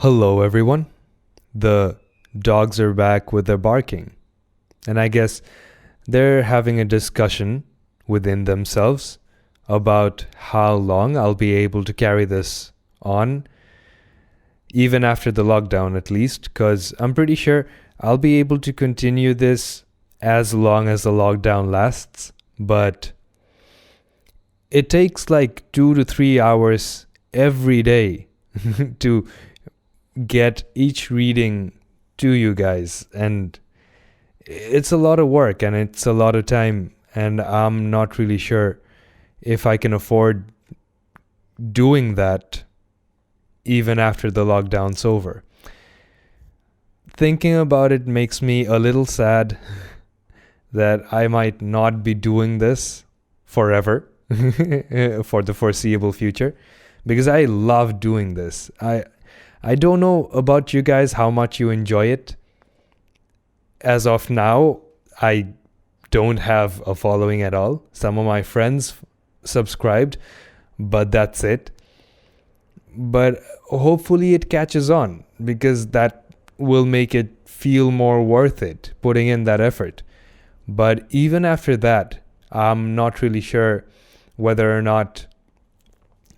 Hello, everyone. The dogs are back with their barking, and I guess they're having a discussion within themselves about how long I'll be able to carry this on, even after the lockdown at least, because I'm pretty sure I'll be able to continue this as long as the lockdown lasts, but it takes like 2 to 3 hours every day to get each reading to you guys, and it's a lot of work and it's a lot of time, and I'm not really sure if I can afford doing that even after the lockdown's over. Thinking about it makes me a little sad that I might not be doing this forever for the foreseeable future, because I love doing this. I don't know about you guys how much you enjoy it. As of now, I don't have a following at all. Some of my friends subscribed, but that's it. But hopefully it catches on, because that will make it feel more worth it, putting in that effort. But even after that, I'm not really sure whether or not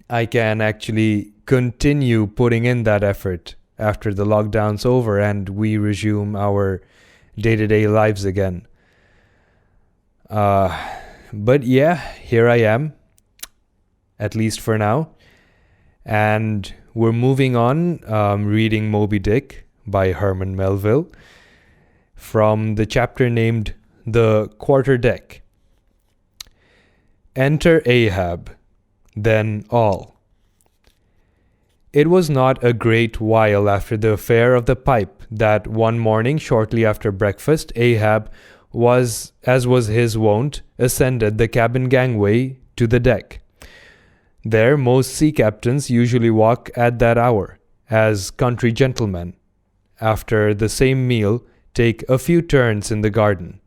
I can actually continue putting in that effort after the lockdown's over and we resume our day-to-day lives again. But yeah, here I am, at least for now. And we're moving on, reading Moby Dick by Herman Melville from the chapter named The Quarter Deck. Enter Ahab, then all. It was not a great while after the affair of the pipe that one morning shortly after breakfast Ahab was, as was his wont, ascended the cabin gangway to the deck. There most sea captains usually walk at that hour, as country gentlemen, after the same meal, take a few turns in the garden.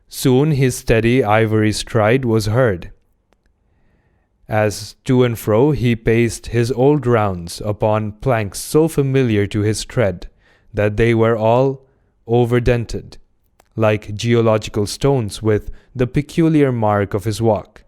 Soon his steady ivory stride was heard, as to and fro he paced his old rounds upon planks so familiar to his tread that they were all overdented, like geological stones, with the peculiar mark of his walk.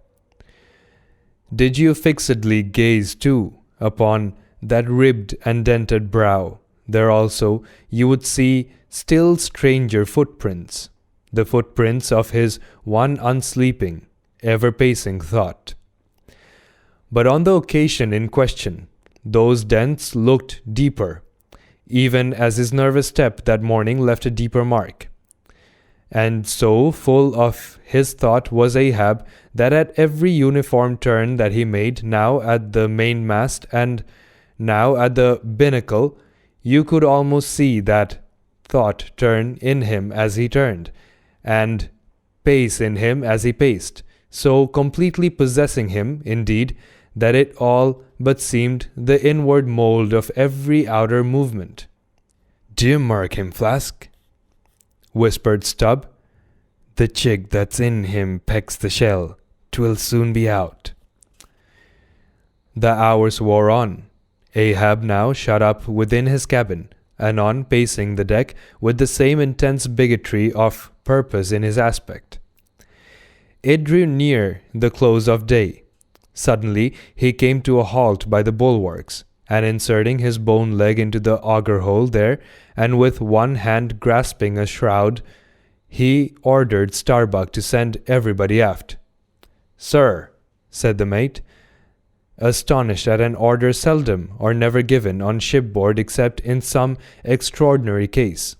Did you fixedly gaze, too, upon that ribbed and dented brow, there also you would see still stranger footprints, the footprints of his one unsleeping, ever-pacing thought. But on the occasion in question, those dents looked deeper, even as his nervous step that morning left a deeper mark. And so full of his thought was Ahab that at every uniform turn that he made, now at the mainmast and now at the binnacle, you could almost see that thought turn in him as he turned, and pace in him as he paced, so completely possessing him, indeed, that it all but seemed the inward mold of every outer movement. "Do you mark him, Flask?" whispered Stubb. "The chick that's in him pecks the shell. 'Twill soon be out." The hours wore on. Ahab now shut up within his cabin, anon pacing the deck with the same intense bigotry of purpose in his aspect. It drew near the close of day. Suddenly he came to a halt by the bulwarks, and inserting his bone leg into the auger hole there, and with one hand grasping a shroud, he ordered Starbuck to send everybody aft. "Sir," said the mate, astonished at an order seldom or never given on shipboard except in some extraordinary case.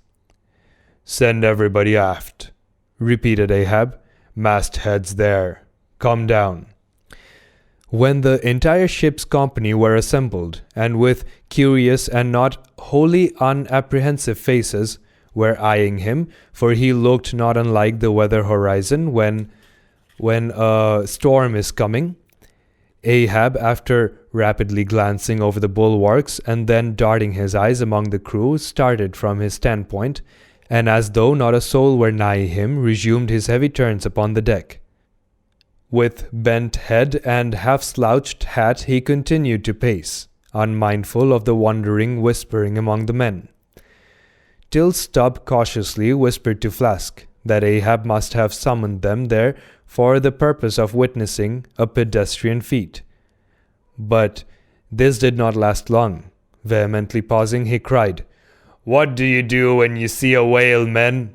"Send everybody aft," repeated Ahab. "Mastheads there. Come down." When the entire ship's company were assembled, and with curious and not wholly unapprehensive faces, were eyeing him, for he looked not unlike the weather horizon when a storm is coming, Ahab, after rapidly glancing over the bulwarks and then darting his eyes among the crew, started from his standpoint, and as though not a soul were nigh him, resumed his heavy turns upon the deck. With bent head and half-slouched hat he continued to pace, unmindful of the wondering whispering among the men, till Stubb cautiously whispered to Flask that Ahab must have summoned them there for the purpose of witnessing a pedestrian feat. But this did not last long. Vehemently pausing, he cried, "What do you do when you see a whale, men?"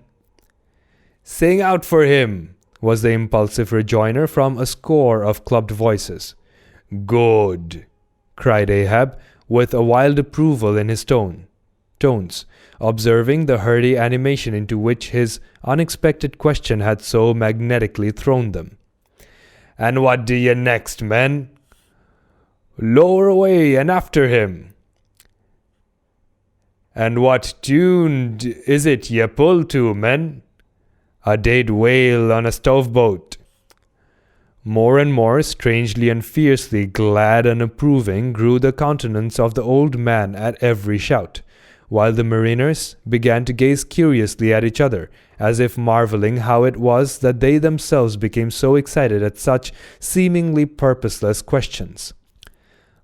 "Sing out for him," was the impulsive rejoinder from a score of clubbed voices. "Good," cried Ahab, with a wild approval in his tones, observing the hearty animation into which his unexpected question had so magnetically thrown them. "And what do ye next, men?" "Lower away and after him." "And what tune is it ye pull to, men?" "A dead whale on a stove-boat." More and more strangely and fiercely glad and approving grew the countenance of the old man at every shout, while the mariners began to gaze curiously at each other, as if marveling how it was that they themselves became so excited at such seemingly purposeless questions.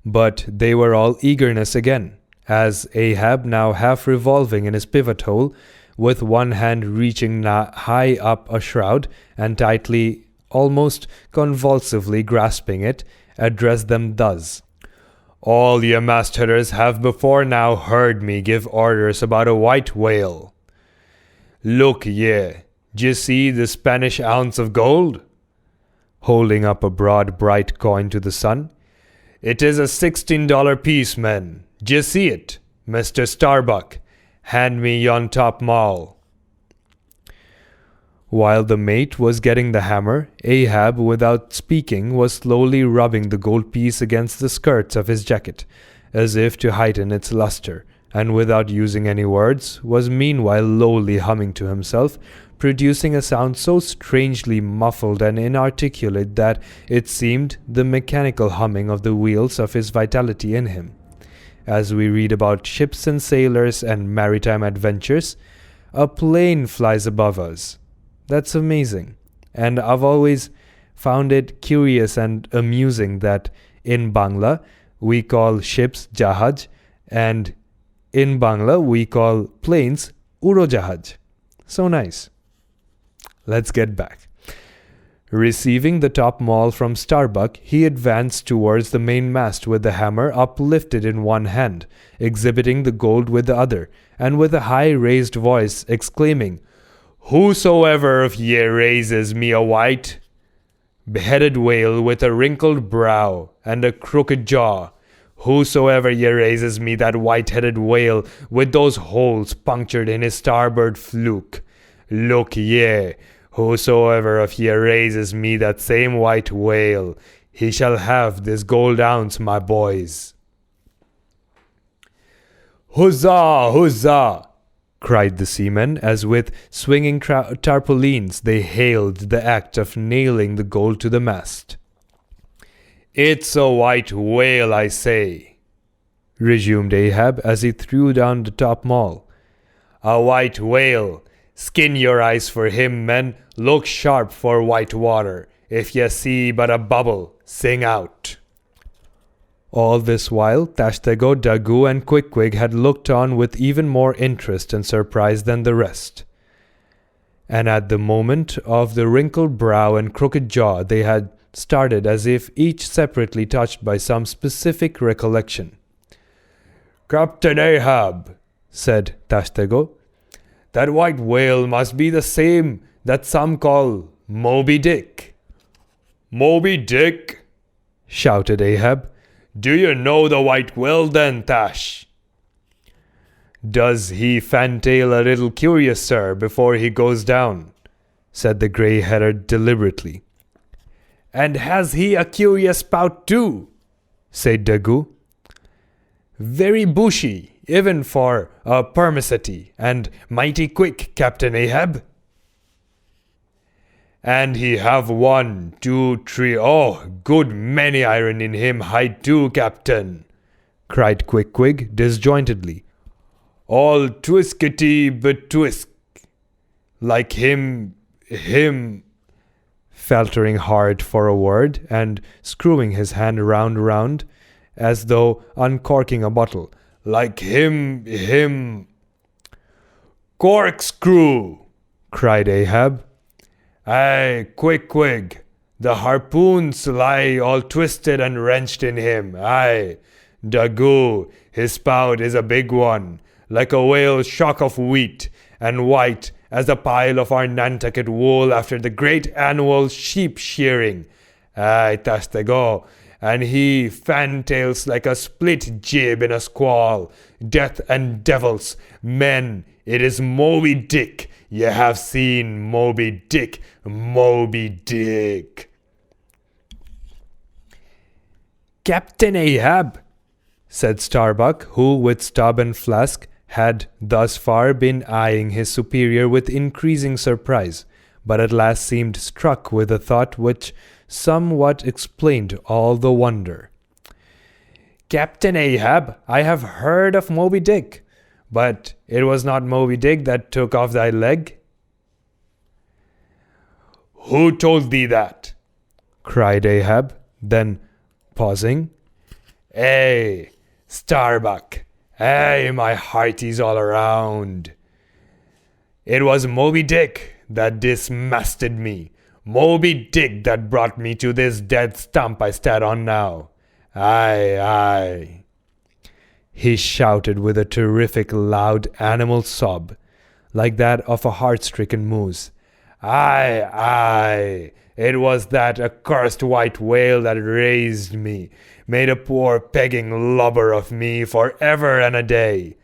But they were all eagerness again, as Ahab, now half revolving in his pivot hole, with one hand reaching high up a shroud and tightly, almost convulsively grasping it, addressed them thus: "All ye mastheaders have before now heard me give orders about a white whale. Look ye, d'ye see the Spanish ounce of gold?" Holding up a broad bright coin to the sun. "It is a $16 piece, men. D'ye see it? Mr. Starbuck, hand me yon top maul." While the mate was getting the hammer, Ahab, without speaking, was slowly rubbing the gold piece against the skirts of his jacket, as if to heighten its luster, and without using any words, was meanwhile lowly humming to himself, producing a sound so strangely muffled and inarticulate that it seemed the mechanical humming of the wheels of his vitality in him. As we read about ships and sailors and maritime adventures, a plane flies above us. That's amazing. And I've always found it curious and amusing that in Bangla we call ships jahaj, and in Bangla we call planes urojahaj. So nice. Let's get back. Receiving the top maul from Starbuck, he advanced towards the mainmast with the hammer uplifted in one hand, exhibiting the gold with the other, and with a high raised voice exclaiming, "Whosoever of ye raises me a white beheaded whale with a wrinkled brow and a crooked jaw, whosoever ye raises me that white-headed whale with those holes punctured in his starboard fluke, look ye, whosoever of ye raises me that same white whale, he shall have this gold ounce, my boys." "Huzzah! Huzzah!" cried the seamen, as with swinging tarpaulins they hailed the act of nailing the gold to the mast. "It's a white whale, I say," resumed Ahab as he threw down the top maul. "A white whale. Skin your eyes for him, men. Look sharp for white water. If ye see but a bubble, sing out." All this while, Tashtego, Dagu, and Quickwig had looked on with even more interest and surprise than the rest. And at the moment of the wrinkled brow and crooked jaw, they had started as if each separately touched by some specific recollection. "Captain Ahab," said Tashtego, "that white whale must be the same that some call Moby Dick." "Moby Dick?" shouted Ahab. "Do you know the white whale then, Tash?" "Does he fantail a little curious, sir, before he goes down?" said the grey-headed deliberately. "And has he a curious spout too?" said Dagu. "Very bushy, even for a permacety, and mighty quick, Captain Ahab." "And he have 1, 2, 3, good many iron in him hide too, Captain," cried Quickwig disjointedly. "All twiskety betwisk, like him, faltering hard for a word, and screwing his hand round, as though uncorking a bottle. "Like him. Corkscrew!" cried Ahab. "Aye, quick. The harpoons lie all twisted and wrenched in him. Aye, Daggoo, his spout is a big one, like a whale's shock of wheat, and white as a pile of our Nantucket wool after the great annual sheep shearing. Aye, that's the go. And he fantails like a split jib in a squall. Death and devils, men, it is Moby Dick. Ye have seen Moby Dick. Moby Dick." "Captain Ahab," said Starbuck, who, with Stubb and Flask, had thus far been eyeing his superior with increasing surprise, but at last seemed struck with a thought which somewhat explained all the wonder. "Captain Ahab, I have heard of Moby Dick, but it was not Moby Dick that took off thy leg." "Who told thee that?" cried Ahab, then pausing. "Hey, Starbuck, hey, my hearties all around. It was Moby Dick that dismasted me. Moby Dick that brought me to this dead stump I stand on now. Aye. He shouted with a terrific loud animal sob, like that of a heart-stricken moose. Aye. It was that accursed white whale that raised me, made a poor pegging lubber of me for ever and a day.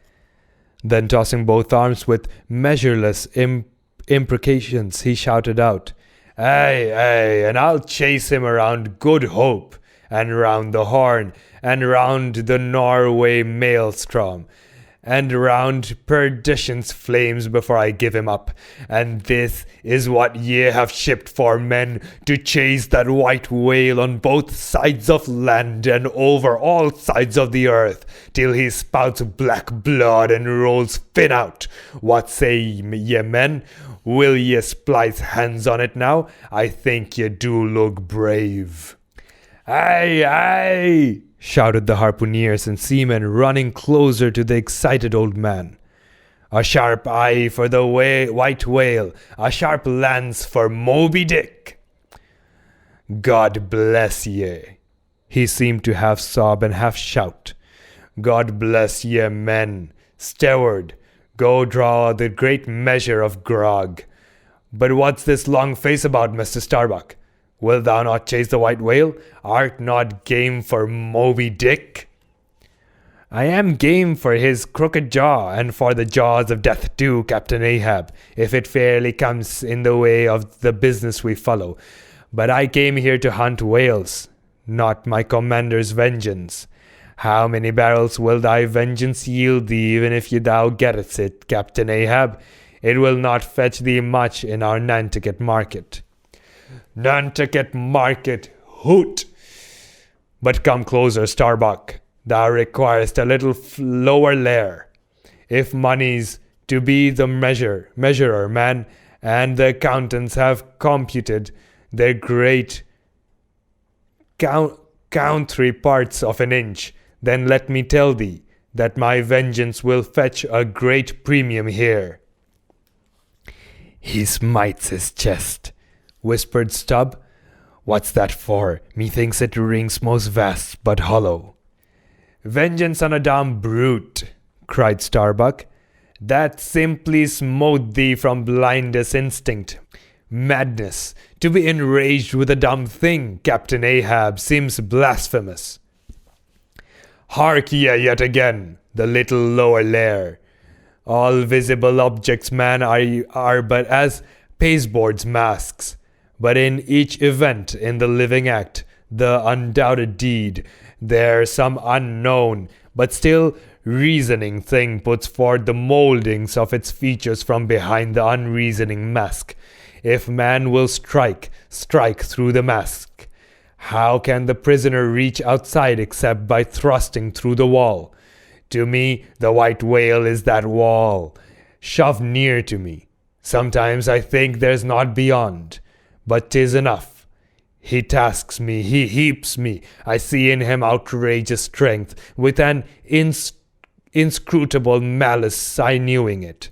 Then tossing both arms with measureless imprecations, he shouted out, Aye, and I'll chase him around Good Hope, and round the Horn, and round the Norway Maelstrom, and round perdition's flames before I give him up. And this is what ye have shipped for, men, to chase that white whale on both sides of land and over all sides of the earth, till he spouts black blood and rolls fin out. What say ye, men? Will ye splice hands on it now? I think ye do look brave. Aye, shouted the harpooneers and seamen, running closer to the excited old man. A sharp eye for the white whale, a sharp lance for Moby Dick. God bless ye. He seemed to half sob and half shout. God bless ye, men. Steward, go draw the great measure of grog. But what's this long face about, Mr. Starbuck? Wilt thou not chase the white whale? Art not game for Moby Dick? I am game for his crooked jaw, and for the jaws of death too, Captain Ahab, if it fairly comes in the way of the business we follow. But I came here to hunt whales, not my commander's vengeance. How many barrels will thy vengeance yield thee, even if thou gettest it, Captain Ahab? It will not fetch thee much in our Nantucket market. Nantucket market, hoot! But come closer, Starbuck. Thou requirest a little lower lair. If money's to be the measurer, man, and the accountants have computed their great country parts of an inch, then let me tell thee that my vengeance will fetch a great premium here. He smites his chest, whispered Stubb. What's that for? Methinks it rings most vast but hollow. Vengeance on a damn brute, cried Starbuck. That simply smote thee from blindest instinct. Madness, to be enraged with a dumb thing, Captain Ahab, seems blasphemous. Hark ye yet again, the little lower lair. All visible objects, man, are but as pasteboard's masks. But in each event in the living act, the undoubted deed, there some unknown, but still reasoning thing puts forth the mouldings of its features from behind the unreasoning mask. If man will strike through the mask. How can the prisoner reach outside except by thrusting through the wall? To me, the white whale is that wall. Shove near to me. Sometimes I think there's naught beyond. But 'tis enough. He tasks me, he heaps me. I see in him outrageous strength, with an inscrutable malice I knewing it.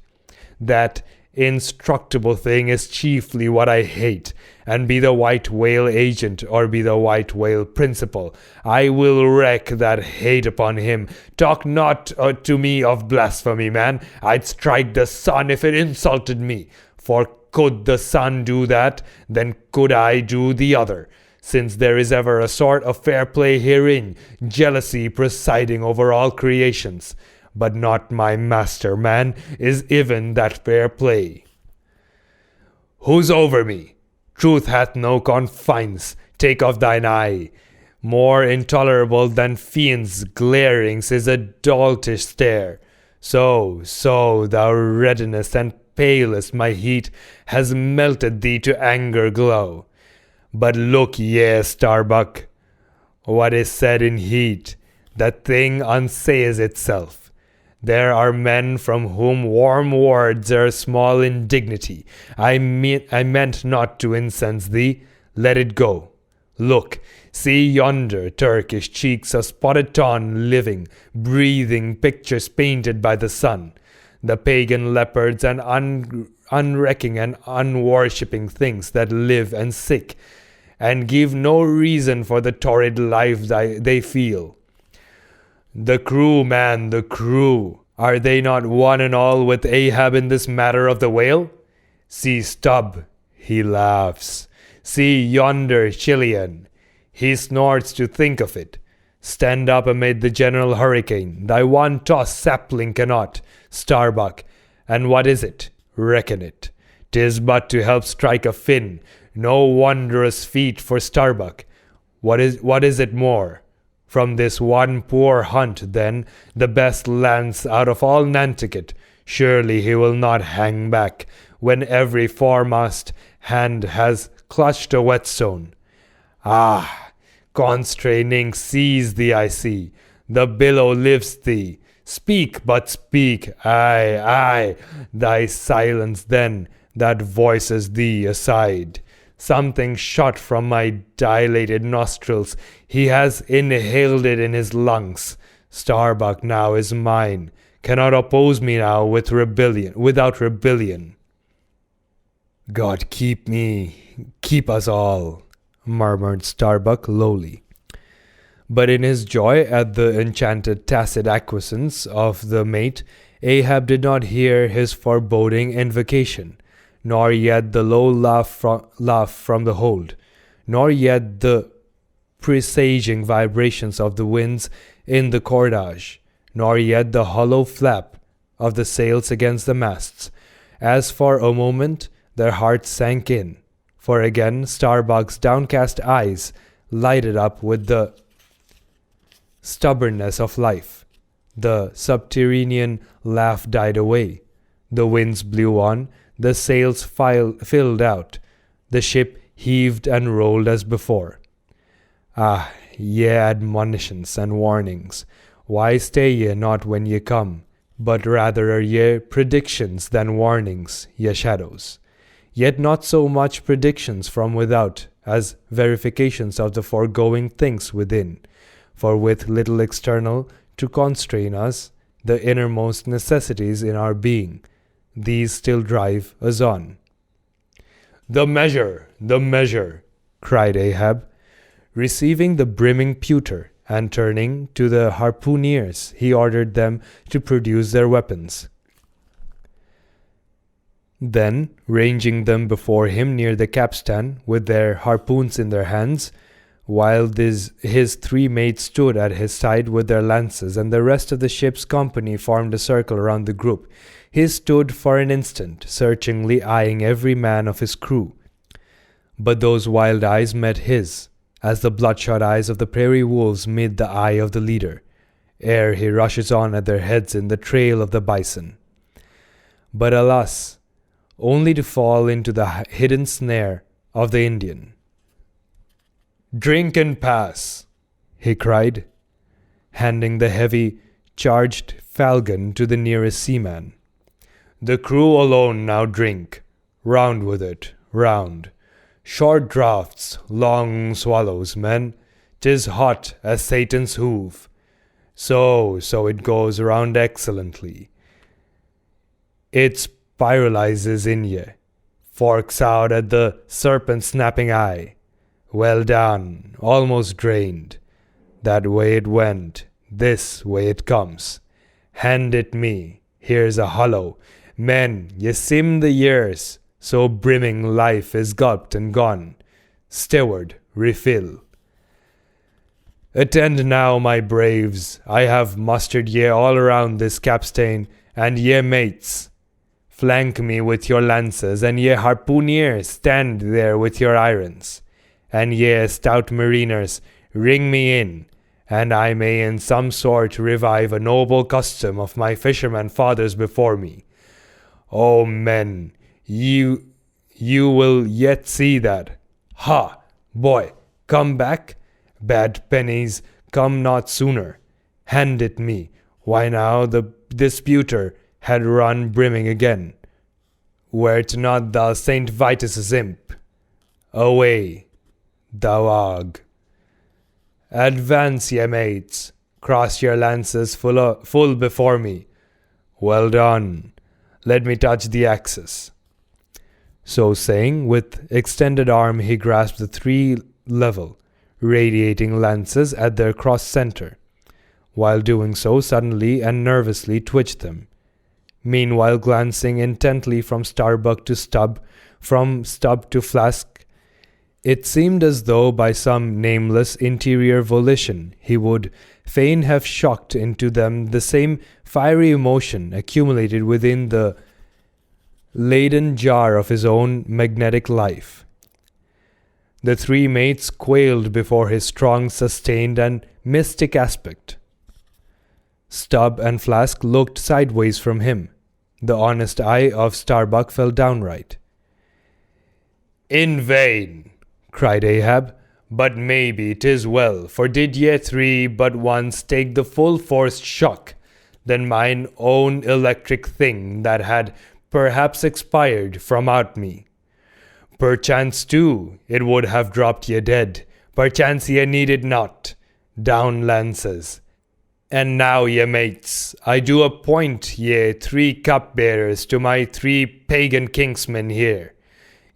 That instructable thing is chiefly what I hate, and be the white whale agent or be the white whale principal, I will wreak that hate upon him. Talk not to me of blasphemy, man. I'd strike the sun if it insulted me. For could the sun do that, then could I do the other. Since there is ever a sort of fair play herein, jealousy presiding over all creations. But not my master, man, is even that fair play. Who's over me? Truth hath no confines. Take off thine eye. More intolerable than fiends' glarings is a doltish stare. So, thou reddenest and palest, my heat has melted thee to anger glow. But look ye, Starbuck, what is said in heat, that thing unsays itself. There are men from whom warm words are small indignity. I meant not to incense thee. Let it go. Look, see yonder Turkish cheeks of spotted tawn living, breathing pictures painted by the sun. The pagan leopards and unrecking and unworshipping things that live and sick, and give no reason for the torrid life they feel. The crew, man, the crew. Are they not one and all with Ahab in this matter of the whale? See Stubb, he laughs. See yonder Chilean, he snorts to think of it. Stand up amid the general hurricane, thy one-tossed sapling cannot. Starbuck, and what is it? Reckon it. 'Tis but to help strike a fin. No wondrous feat for Starbuck. What is it more? From this one poor hunt, then, the best lance out of all Nantucket, surely he will not hang back, when every foremast hand has clutched a whetstone. Ah, constraining sees thee, I see. The billow lifts thee. Speak, but speak. Aye, thy silence then, that voices thee aside. Something shot from my dilated nostrils. He has inhaled it in his lungs. Starbuck now is mine. Cannot oppose me now without rebellion. God keep me, keep us all, murmured Starbuck lowly. But in his joy at the enchanted tacit acquiescence of the mate, Ahab did not hear his foreboding invocation, nor yet the low laugh from the hold, nor yet the presaging vibrations of the winds in the cordage, nor yet the hollow flap of the sails against the masts. As for a moment their hearts sank in, for again Starbuck's downcast eyes lighted up with the stubbornness of life. The subterranean laugh died away. The winds blew on, the sails filled out, the ship heaved and rolled as before. Ah, ye admonitions and warnings, why stay ye not when ye come? But rather are ye predictions than warnings, ye shadows. Yet not so much predictions from without as verifications of the foregoing things within. For with little external to constrain us, the innermost necessities in our being, these still drive us on. The measure, cried Ahab, receiving the brimming pewter, and turning to the harpooneers, he ordered them to produce their weapons. Then, ranging them before him near the capstan, with their harpoons in their hands, while his three mates stood at his side with their lances, and the rest of the ship's company formed a circle around the group, he stood for an instant, searchingly eyeing every man of his crew. But those wild eyes met his, as the bloodshot eyes of the prairie wolves meet the eye of the leader, ere he rushes on at their heads in the trail of the bison. But alas, only to fall into the hidden snare of the Indian. "Drink and pass," he cried, handing the heavy, charged falcon to the nearest seaman. "The crew alone now drink. Round with it, round. Short draughts, long swallows, men. 'Tis hot as Satan's hoof. So it goes around excellently. It spiralizes in ye, forks out at the serpent's snapping eye. Well done, almost drained. That way it went, this way it comes. Hand it me, here's a hollow. Men, ye sim the years, so brimming life is gulped and gone. Steward, refill. Attend now, my braves, I have mustered ye all around this capstan, and ye mates, flank me with your lances, and ye harpooneers, stand there with your irons, and ye stout mariners, ring me in, and I may in some sort revive a noble custom of my fisherman fathers before me. O men, you will yet see that. Ha! Boy, come back? Bad pennies, come not sooner. Hand it me. Why now the disputer had run brimming again. Were't not thou Saint Vitus's imp? Away, thou og. Advance, ye mates. Cross your lances full before me. Well done. Let me touch the axis. So saying, with extended arm he grasped the three level, radiating lances at their cross center. While doing so, suddenly and nervously twitched them. Meanwhile glancing intently from Starbuck to Stubb, from Stubb to Flask, it seemed as though by some nameless interior volition he would fain have shocked into them the same fiery emotion accumulated within the laden jar of his own magnetic life. The three mates quailed before his strong, sustained, and mystic aspect. Stubb and Flask looked sideways from him. The honest eye of Starbuck fell downright. In vain, cried Ahab, but maybe 'tis well, for did ye three but once take the full forced shock, then mine own electric thing that had perhaps expired from out me. Perchance too it would have dropped ye dead, perchance ye needed not. Down lances. And now, ye mates, I do appoint ye 3 cupbearers to my 3 pagan kinsmen here.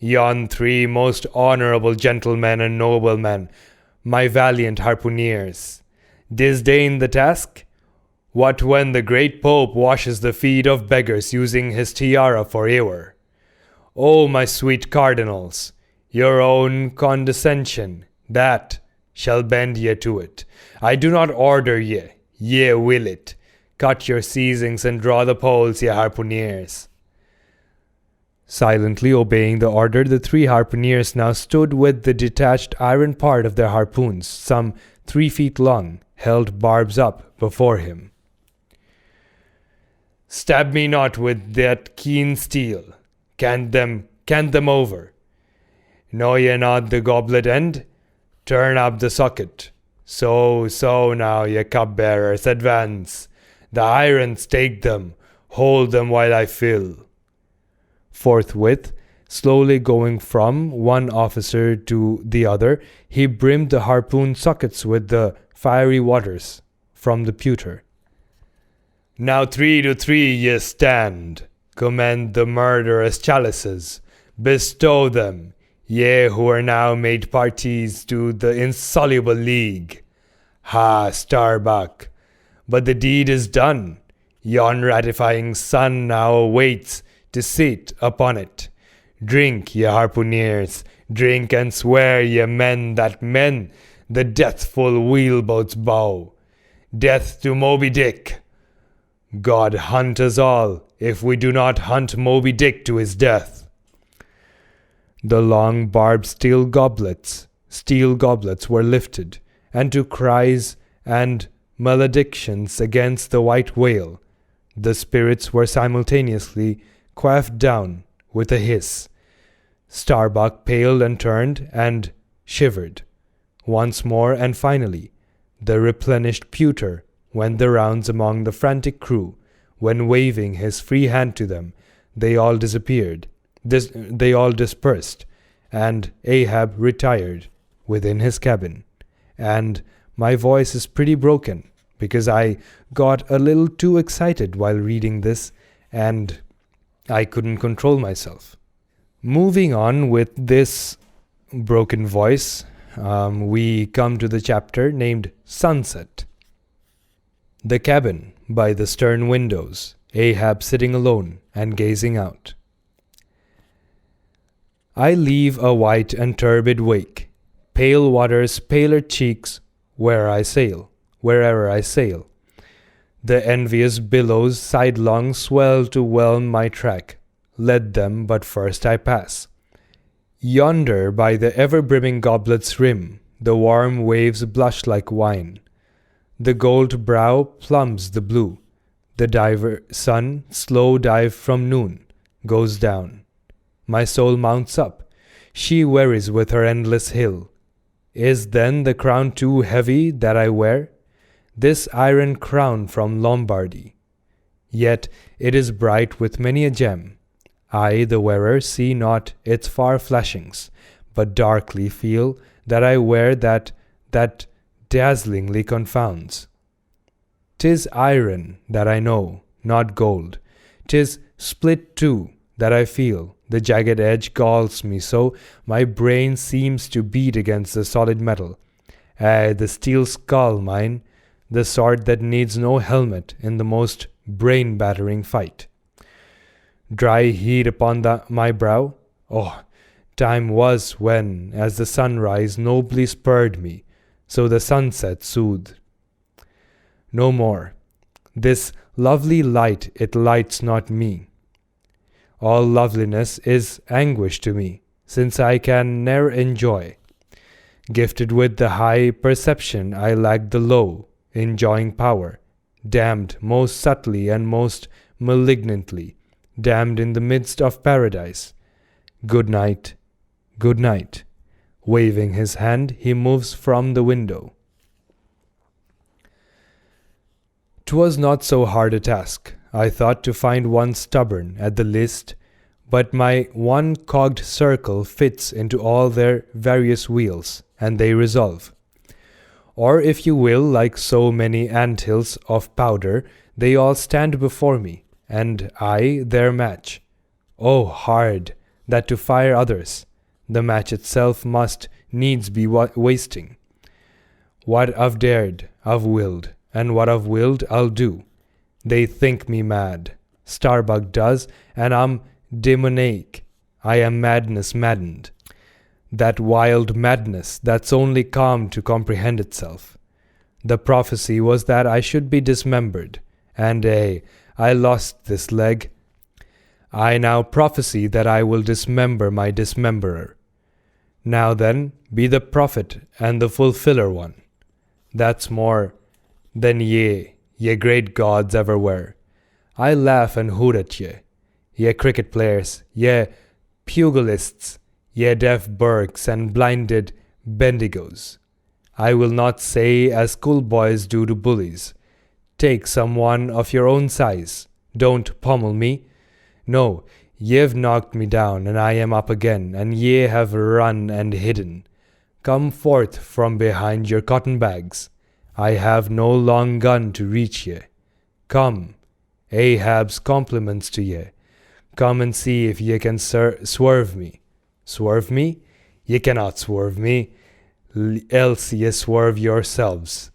Yon 3 most honorable gentlemen and noblemen, my valiant harpooneers. Disdain the task? What when the great Pope washes the feet of beggars using his tiara for ewer? O my sweet cardinals, your own condescension, that shall bend ye to it. I do not order ye, ye will it. Cut your seizings and draw the poles, ye harpooneers. Silently obeying the order, the 3 harpooneers now stood with the detached iron part of their harpoons, some 3 feet long, held barbs up before him. Stab me not with that keen steel. Cant them over. Know ye not the goblet end? Turn up the socket. So now, ye cupbearers, advance. The irons take them. Hold them while I fill. Forthwith, slowly going from one officer to the other, he brimmed the harpoon sockets with the fiery waters from the pewter. Now 3 to 3 ye stand. Commend the murderous chalices. Bestow them, ye who are now made parties to the insoluble league. Ha, Starbuck! But the deed is done. Yon ratifying sun now awaits to sit upon it. Drink, ye harpooneers, drink and swear, ye men, that men the deathful wheelboats bow. Death to Moby Dick! God hunt us all, if we do not hunt Moby Dick to his death. The long barbed steel goblets were lifted, and to cries and maledictions against the white whale, the spirits were simultaneously quaffed down with a hiss. Starbuck paled and turned and shivered. Once more and finally, the replenished pewter went the rounds among the frantic crew, when waving his free hand to them, they all dispersed, and Ahab retired within his cabin. And my voice is pretty broken because I got a little too excited while reading this and I couldn't control myself. Moving on with this broken voice, we come to the chapter named Sunset. The cabin by the stern windows, Ahab sitting alone and gazing out. I leave a white and turbid wake, pale waters, paler cheeks, where'er I sail. The envious billows sidelong swell to whelm my track. Let them, but first I pass. Yonder by the ever-brimming goblet's rim, the warm waves blush like wine. The gold brow plumbs the blue. The diver sun, slow dive from noon, goes down. My soul mounts up. She wearies with her endless hill. Is then the crown too heavy that I wear? This iron crown from Lombardy. Yet it is bright with many a gem. I, the wearer, see not its far flashings, but darkly feel that I wear that dazzlingly confounds. 'Tis iron that I know, not gold. 'Tis split too that I feel. The jagged edge galls me so, my brain seems to beat against the solid metal. The steel skull mine, the sword that needs no helmet in the most brain-battering fight. Dry heat upon my brow? Oh, time was when, as the sunrise nobly spurred me, so the sunset soothed. No more. This lovely light, it lights not me. All loveliness is anguish to me, since I can ne'er enjoy. Gifted with the high perception, I lack the low, enjoying power, damned most subtly and most malignantly, damned in the midst of paradise. Good night, good night. Waving his hand, he moves from the window. 'Twas not so hard a task, I thought, to find one stubborn at the least, but my one-cogged circle fits into all their various wheels, and they resolve. Or if you will, like so many anthills of powder, they all stand before me, and I their match. Oh, hard, that to fire others, the match itself must needs be wasting. What I've dared, I've willed, and what I've willed, I'll do. They think me mad. Starbuck does, and I'm demoniac. I am madness maddened. That wild madness that's only calm to comprehend itself. The prophecy was that I should be dismembered, and I lost this leg. I now prophesy that I will dismember my dismemberer. Now then, be the prophet and the fulfiller one. That's more than ye great gods ever were. I laugh and hoot at ye cricket players, ye pugilists, ye deaf Burkes and blinded Bendigos. I will not say as schoolboys do to bullies, take some one of your own size, don't pommel me. No, ye've knocked me down, and I am up again, and ye have run and hidden. Come forth from behind your cotton bags. I have no long gun to reach ye. Come, Ahab's compliments to ye. Come and see if ye can swerve me. Swerve me? Ye cannot swerve me, else ye swerve yourselves.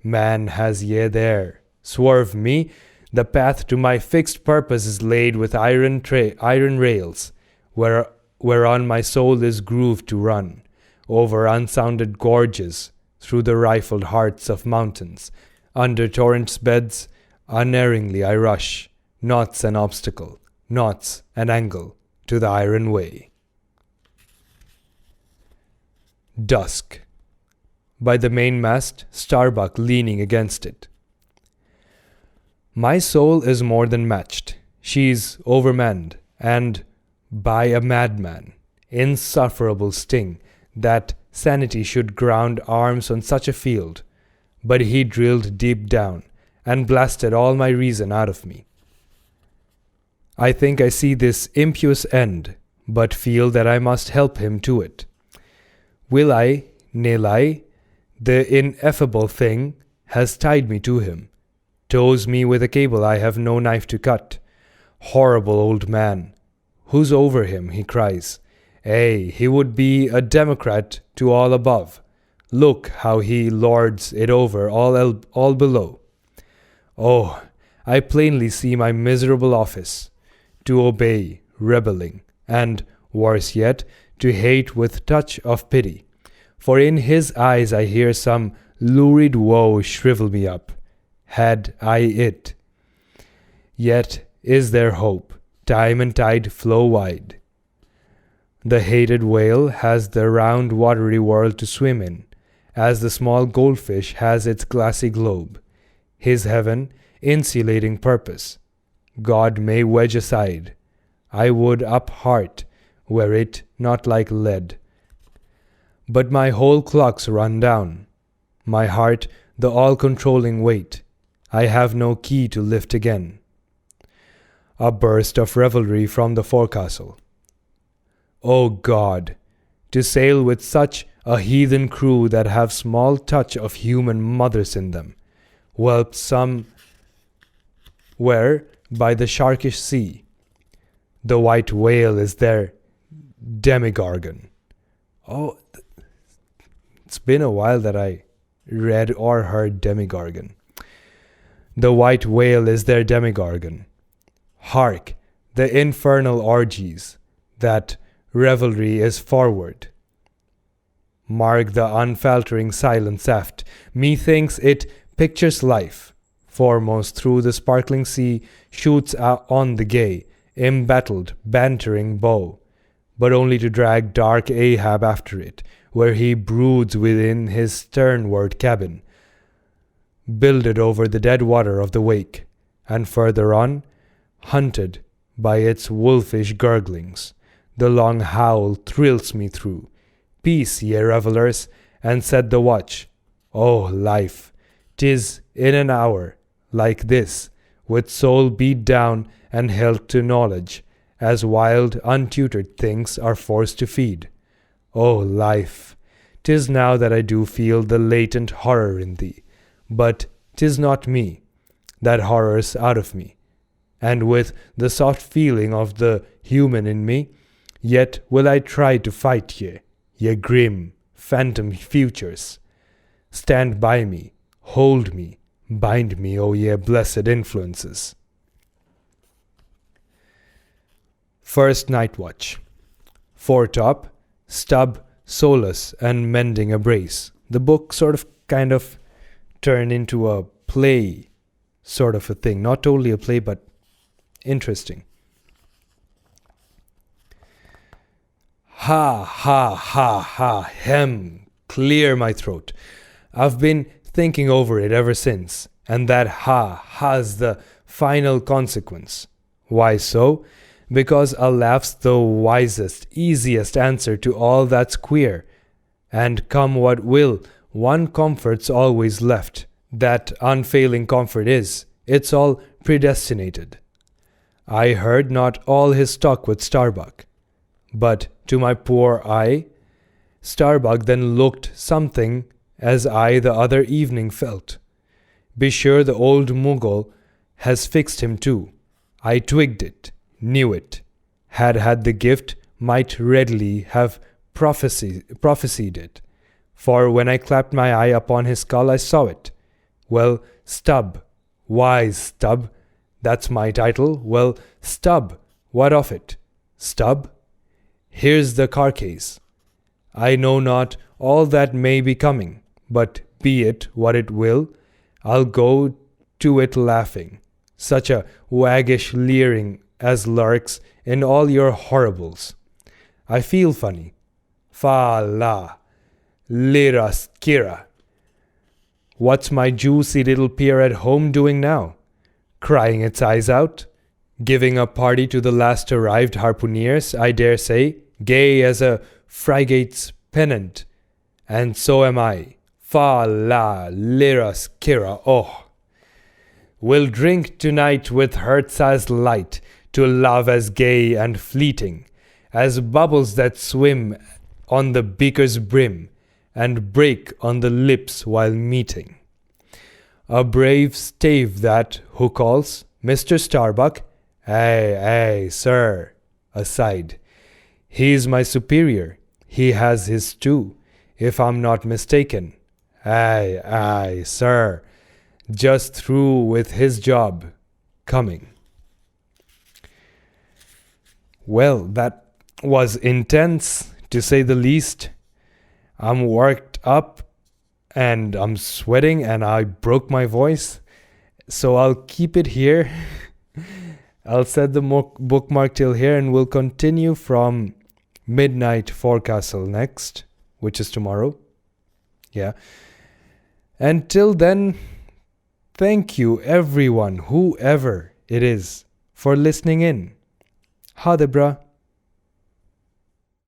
Man has ye there. Swerve me? The path to my fixed purpose is laid with iron rails, whereon my soul is grooved to run, over unsounded gorges, through the rifled hearts of mountains, under torrents' beds, unerringly I rush, knots an obstacle, knots an angle, to the iron way. Dusk. By the mainmast, Starbuck leaning against it. My soul is more than matched. She's overmanned, and by a madman. Insufferable sting, that sanity should ground arms on such a field. But he drilled deep down, and blasted all my reason out of me. I think I see this impious end, but feel that I must help him to it. Will I, nill I, the ineffable thing has tied me to him, tows me with a cable I have no knife to cut. Horrible old man, who's over him, he cries. He would be a Democrat to all above. Look how he lords it over all below. Oh, I plainly see my miserable office, to obey, rebelling, and, worse yet, to hate with touch of pity. For in his eyes I hear some lurid woe shrivel me up, had I it. Yet is there hope, time and tide flow wide. The hated whale has the round watery world to swim in, as the small goldfish has its glassy globe. His heaven, insulating purpose, God may wedge aside. I would up heart, were it not like lead. But my whole clock's run down, my heart the all-controlling weight. I have no key to lift again. A burst of revelry from the forecastle. O God, to sail with such a heathen crew that have small touch of human mothers in them, whelped somewhere by the sharkish sea. The white whale is their demigorgon. Oh, it's been a while that I read or heard demigorgon. The white whale is their demigorgon. Hark, the infernal orgies, that revelry is forward. Mark the unfaltering silence aft. Methinks it pictures life. Foremost through the sparkling sea shoots on the gay, embattled, bantering bow, but only to drag dark Ahab after it, where he broods within his sternward cabin, builded over the dead water of the wake, and further on, hunted by its wolfish gurglings. The long howl thrills me through. Peace, ye revellers, and set the watch. O life, 'tis in an hour like this, with soul beat down and held to knowledge, as wild, untutored things are forced to feed. O life, 'tis now that I do feel the latent horror in thee, but 'tis not me, that horror's out of me, and with the soft feeling of the human in me, yet will I try to fight ye grim, phantom futures. Stand by me, hold me, bind me, O ye blessed influences. First Night Watch. Foretop, stub, solace, and mending a brace. The book kind of turned into a play sort of a thing. Not totally a play, but interesting. Ha, ha, ha, ha, hem, clear my throat. I've been thinking over it ever since, and that ha has the final consequence. Why so? Because a laugh's the wisest, easiest answer to all that's queer. And come what will, one comfort's always left. That unfailing comfort is, it's all predestinated. I heard not all his talk with Starbuck, but to my poor eye, Starbuck then looked something as I the other evening felt. Be sure the old Mughal has fixed him too. I twigged it, knew it, had the gift, might readily have prophesied it. For when I clapped my eye upon his skull, I saw it. Well, Stubb, wise Stubb, that's my title. Well, Stubb, what of it? Stubb? Here's the carcase. I know not all that may be coming, but be it what it will, I'll go to it laughing. Such a waggish leering as lurks in all your horribles. I feel funny. Fa la, liras kira. What's my juicy little peer at home doing now? Crying its eyes out? Giving a party to the last arrived harpooneers, I dare say, gay as a frigate's pennant. And so am I. Fa la, liras kira, oh. We'll drink tonight with hearts as light, to love as gay and fleeting, as bubbles that swim on the beaker's brim and break on the lips while meeting. A brave stave that, who calls, Mr. Starbuck, "Ay, sir," aside. "He's my superior. He has his too, if I'm not mistaken. Ay, sir. Just through with his job. Coming." Well, that was intense, to say the least. I'm worked up and I'm sweating and I broke my voice. So I'll keep it here. I'll set the bookmark till here and we'll continue from Midnight Forecastle next, which is tomorrow. Yeah. Until then, thank you everyone, whoever it is, for listening in. Ha det bra.